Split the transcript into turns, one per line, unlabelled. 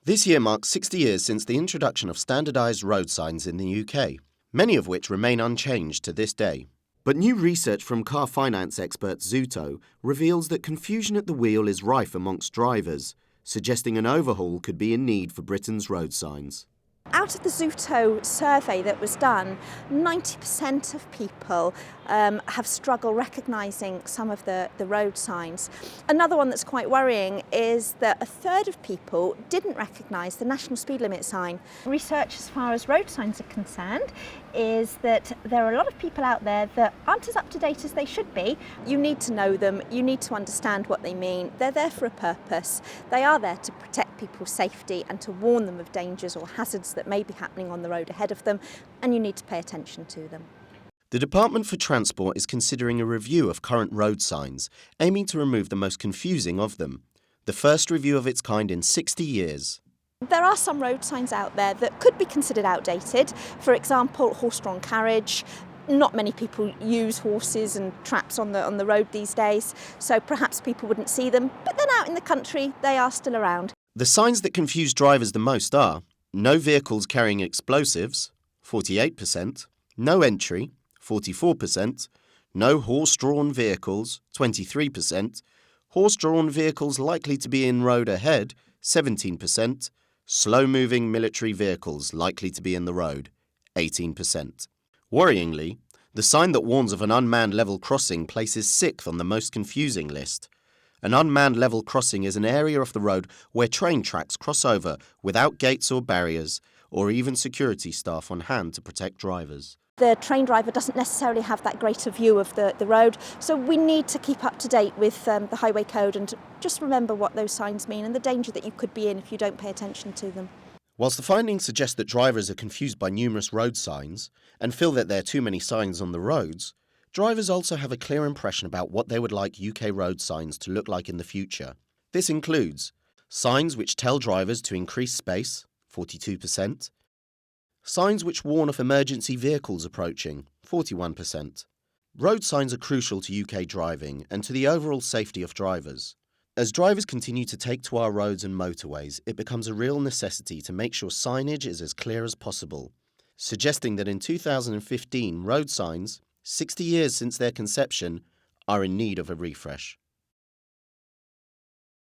This year marks 60 years since the introduction of standardised road signs in the UK, many of which remain unchanged to this day. But new research from car finance expert Zuto reveals that confusion at the wheel is rife amongst drivers, suggesting an overhaul could be in need for Britain's road signs.
Out of the Zuto survey that was done, 90% of people have struggled recognising some of the road signs. Another one that's quite worrying is that a third of people didn't recognise the national speed limit sign. Research as far as road signs are concerned is that there are a lot of people out there that aren't as up to date as they should be. You need to know them, you need to understand what they mean. They're there for a purpose. They are there to protect people's safety and to warn them of dangers or hazards that may be happening on the road ahead of them, and you need to pay attention to them.
The Department for Transport is considering a review of current road signs, aiming to remove the most confusing of them. The first review of its kind in 60 years.
There are some road signs out there that could be considered outdated. For example, horse-drawn carriage. Not many people use horses and traps on the road these days, so perhaps people wouldn't see them. But then out in the country, they are still around.
The signs that confuse drivers the most are no vehicles carrying explosives, 48%, no entry, 44%, no horse-drawn vehicles, 23%, horse-drawn vehicles likely to be in road ahead, 17%, slow-moving military vehicles likely to be in the road, 18%. Worryingly, the sign that warns of an unmanned level crossing places 6th on the most confusing list. An unmanned level crossing is an area of the road where train tracks cross over without gates or barriers, or even security staff on hand to protect drivers.
The train driver doesn't necessarily have that greater view of the road, so we need to keep up to date with the highway code and just remember what those signs mean and the danger that you could be in if you don't pay attention to them.
Whilst the findings suggest that drivers are confused by numerous road signs and feel that there are too many signs on the roads, drivers also have a clear impression about what they would like UK road signs to look like in the future. This includes signs which tell drivers to increase space, 42%, signs which warn of emergency vehicles approaching, 41%. Road signs are crucial to UK driving and to the overall safety of drivers. As drivers continue to take to our roads and motorways, it becomes a real necessity to make sure signage is as clear as possible, suggesting that in 2015 road signs, 60 years since their conception, are in need of a refresh.